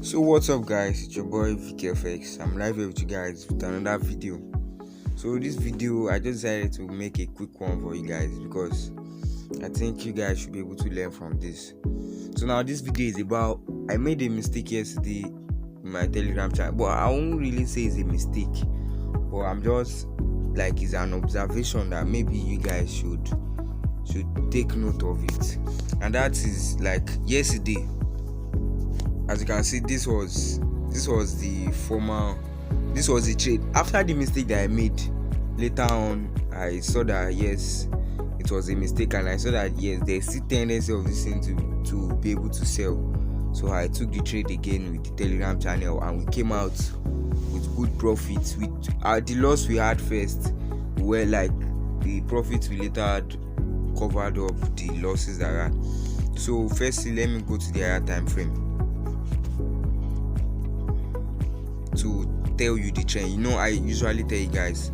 So what's up guys, it's your boy Forex. I'm live here with you guys with another video. So this video I just decided to make a quick one for you guys because I think you guys should be able to learn from this. So now this video is about, I made a mistake yesterday in my Telegram channel, but I won't really say it's a mistake, but I'm just like, it's an observation that maybe you guys should take note of it. And that is like yesterday, as you can see, this was the trade. After the mistake that I made, later on I saw that yes, it was a mistake, and I saw that yes, there's still tendency of this thing to be able to sell. So I took the trade again with the Telegram channel, and we came out with good profits. With the loss we had first, were like the profits we later had covered up the losses that I had. So firstly, let me go to the higher time frame to tell you the trend. You know, I usually tell you guys,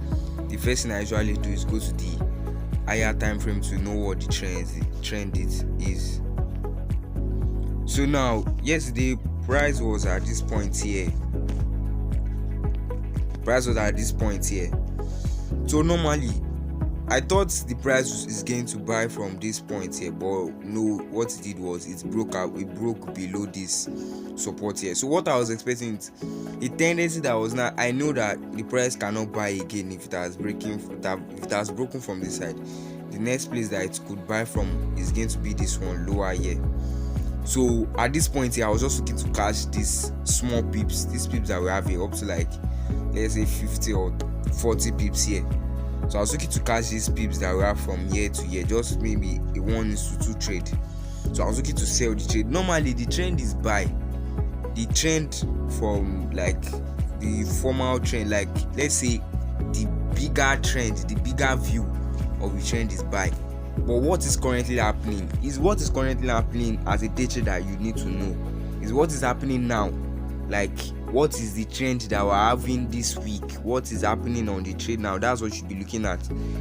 the first thing I usually do is go to the higher time frame to know what the trend is. So now yesterday, price was at this point here. So normally I thought the price is going to buy from this point here, but no, what it did was it broke below this support here. So what I was expecting, the tendency that was not, I know that the price cannot buy again if it has broken from this side. The next place that it could buy from is going to be this one lower here. So at this point here, I was just looking to catch these small pips, these pips that we have here, up to like, let's say 50 or 40 pips here. So I was looking to catch these pips that we have from year to year, just maybe a 1:2 trade. So I was looking to sell the trade. Normally the trend is buy. The trend from like the formal trend, like let's say the bigger trend, the bigger view of the trend is buy. But what is currently happening as a day trader, you need to know is what is happening now. Like, what is the trend that we're having this week? What is happening on the trade now? That's what you should be looking at.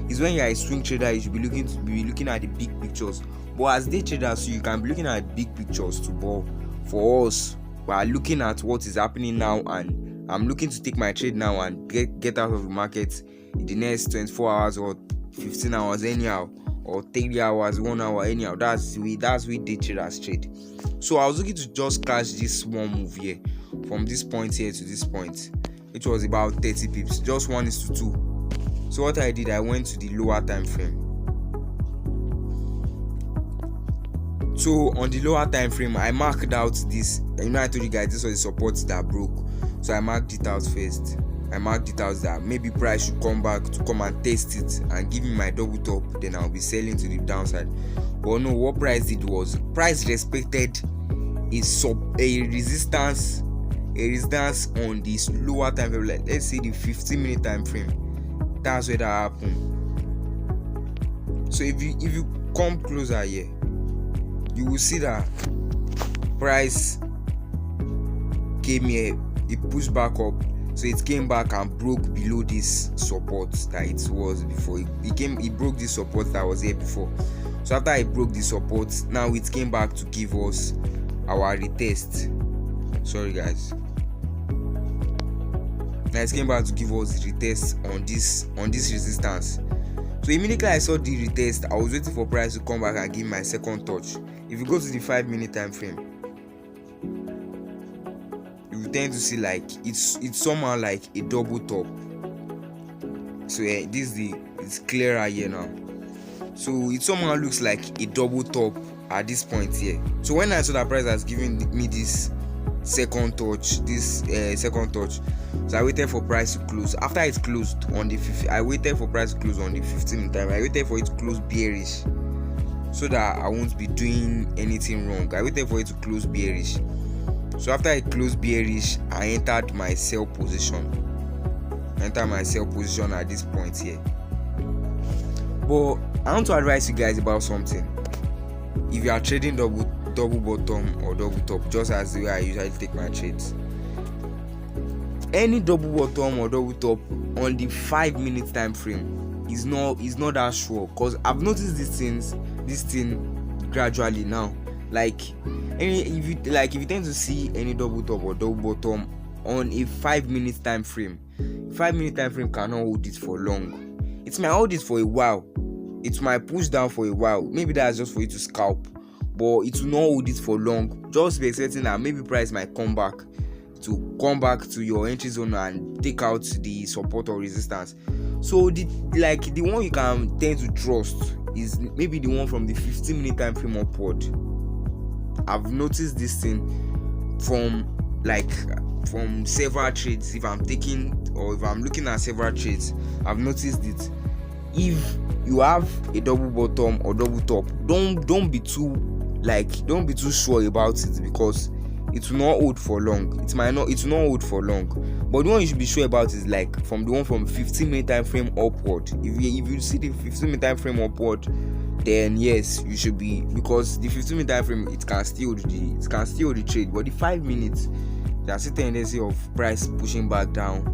Is when you're a swing trader, you should be looking at the big pictures. But as day traders, so you can be looking at big pictures too. But for us, we are looking at what is happening now, and I'm looking to take my trade now and get out of the market in the next 24 hours or 15 hours anyhow, or 30 hours, 1 hour anyhow. That's we day traders trade. So I was looking to just catch this small move here, from this point here to this point, which was about 30 pips, just 1:2. So what I did, I went to the lower time frame. So on the lower time frame, I marked out this. You know, I told you guys this was the support that broke. So I marked it out first. I marked it out that maybe price should come back to come and test it and give me my double top. Then I'll be selling to the downside. But no, what price did was price respected a resistance on this lower time frame. Like, let's say the 15-minute time frame. That's where that happened. So if you come closer here, you will see that price came here, it pushed back up. So it came back and broke below this support that it was before. It broke this support that was here before. So after it broke the support, now it came back to give us our retest. Sorry guys. Now it came back to give us the retest on this resistance. So immediately I saw the retest, I was waiting for price to come back and give my second touch. If you go to the 5-minute time frame, you tend to see like it's somehow like a double top. So yeah, it's clearer here now. So it somehow looks like a double top at this point here. So when I saw that price has given me this second touch, so I waited for price to close. After it closed on the 50, I waited for price to close on the 15 time. I waited for it to close bearish so that I won't be doing anything wrong. I waited for it to close bearish. So after I closed bearish, I entered my sell position. At this point here. But I want to advise you guys about something. If you are trading double bottom or double top, just as the way I usually take my trades, any double bottom or double top on the 5-minute time frame is not that sure, because I've noticed this thing gradually now. Like if you tend to see any double top or double bottom on a 5 minute time frame, 5 minute time frame cannot hold it for long. It might hold it for a while, it might push down for a while, maybe that's just for you to scalp, but it will not hold it for long. Just be expecting that maybe price might come back to your entry zone and take out the support or resistance. So the one you can tend to trust is maybe the one from the 15-minute time frame upward. I've noticed this thing from several trades. If I'm looking at several trades, I've noticed it. If you have a double bottom or double top, don't be too sure about it, because it will not hold for long. It will not hold for long. But the one you should be sure about is from the one from 15-minute time frame upward. If you see the 15-minute time frame upward, then yes, you should be, because the 15-minute time frame, it can steal the trade. But the 5 minutes, there's a tendency of price pushing back down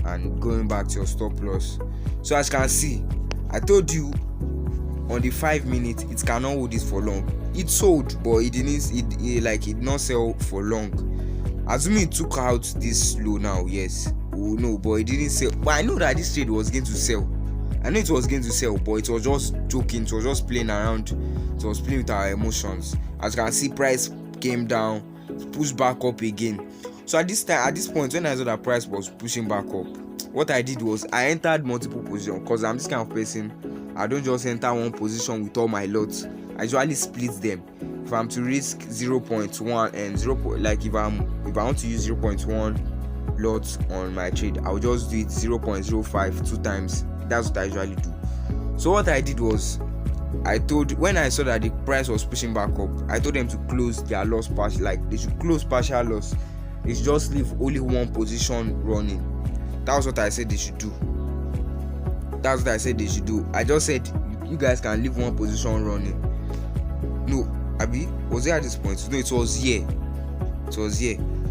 and going back to your stop loss. So as you can see, I told you on the 5 minutes it cannot hold it for long. It sold, but it did not sell for long. Assuming it took out this low now, yes, no, but it didn't sell. But I know that this trade was going to sell. I know it was going to sell, but it was just joking. It was just playing around. It was playing with our emotions. As you can see, price came down, pushed back up again. So at this point, when I saw that price was pushing back up, what I did was I entered multiple positions, because I'm this kind of person. I don't just enter one position with all my lots. I usually split them. If I'm to risk 0.1 and 0, if I want to use 0.1 lots on my trade, I'll just do it 0.05 2 times. That's what I usually do. So what I did was, when I saw that the price was pushing back up, I told them to close their loss partial. They should close partial loss. They should just leave only one position running. That was what I said they should do. I just said you guys can leave one position running. No, Abi, was it at this point? No, it was here.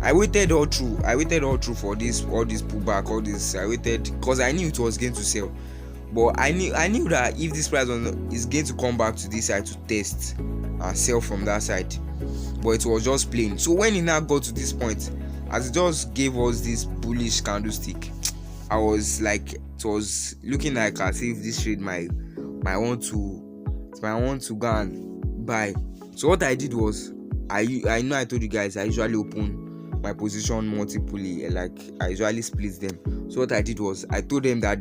I waited all through for all this pullback, all this. I waited because I knew it was going to sell. But I knew that if this price is going to come back to this side to test and sell from that side, but it was just plain. So when it now got to this point, as it just gave us this bullish candlestick, I was like, it was looking like as if this trade might want to go and buy. So what I did was, I know I told you guys I usually open my position multiply, I usually split them. So what I did was, I told them that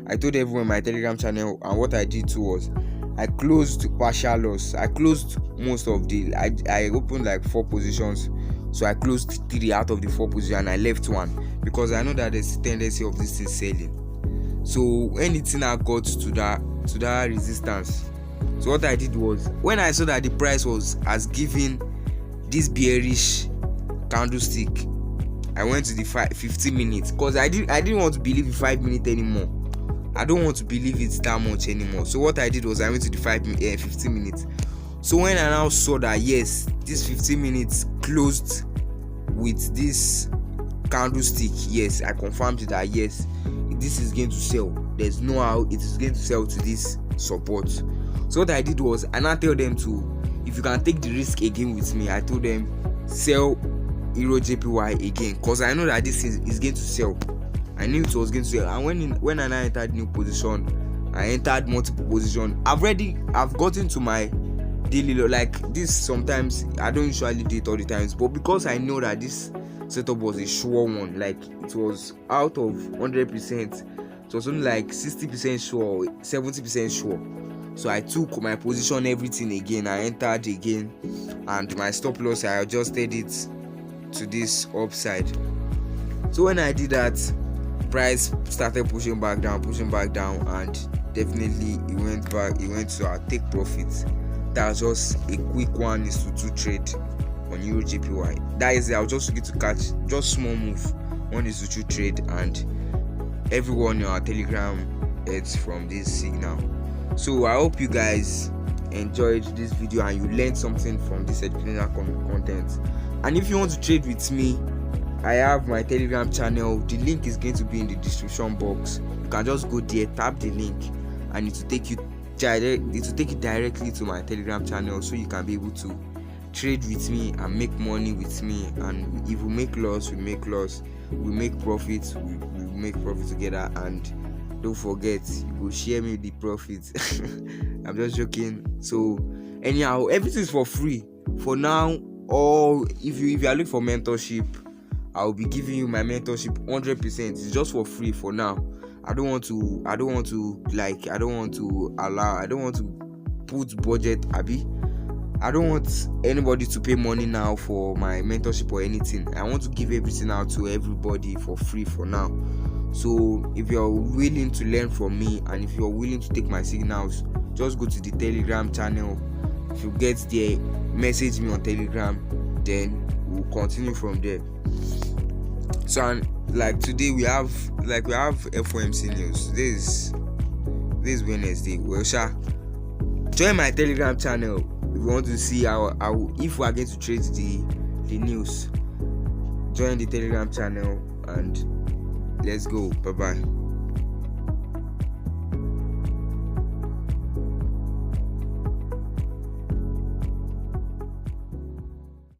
I told everyone in my Telegram channel, and what I did too was I closed partial loss. I closed most of I opened 4 positions, so I closed 3 out of the 4 positions and I left 1, because I know that there's a tendency of this thing selling. So anything I got to that resistance. So what I did was, when I saw that the price has given this bearish candlestick, I went to the 15 minutes, because I didn't want to believe the 5 minute anymore. I don't want to believe it that much anymore. So what I did was I went to the 15 minutes. So when I now saw that yes, this 15 minutes closed with this candlestick, yes, I confirmed that yes, this is going to sell. There's no how it is going to sell to this support. So what I did was, I now tell them to, if you can take the risk again with me, I told them sell Euro JPY again, because I know that this is going to sell. I knew it was going to sell. And when I now entered new position, I entered multiple position. I've gotten to my daily this. Sometimes I don't usually do it all the times, but because I know that this setup was a sure one, it was out of 100%, it was only 60% sure, 70% sure. So I took my position, everything again. I entered again, and my stop loss, I adjusted it to this upside. So when I did that, price started pushing back down, and definitely it went to our take profit. That was just a quick 1:2 trade on Euro JPY. That is it. I was just looking to catch just small move, 1:2 trade, and everyone in our Telegram heads from this signal. So I hope you guys enjoyed this video and you learned something from this educational content. And if you want to trade with me, I have my Telegram channel. The link is going to be in the description box. You can just go there, tap the link, and it will take you directly to my Telegram channel, so you can be able to trade with me and make money with me, and if we make loss, we make loss. We make profits, we make profit together. And don't forget, you go share me the profit. I'm just joking. So anyhow, everything is for free for now. Or if you are looking for mentorship, I'll be giving you my mentorship 100%. It's just for free for now. I don't want to put budget, Abby. I don't want anybody to pay money now for my mentorship or anything. I want to give everything out to everybody for free for now. So if you're willing to learn from me, and if you're willing to take my signals, just go to the Telegram channel. If you get there, message me on Telegram, then we'll continue from there. So, and like today we have FOMC news. This is Wednesday. Well, join my Telegram channel if you want to see how if we are going to trade the news. Join the Telegram channel and let's go. Bye bye.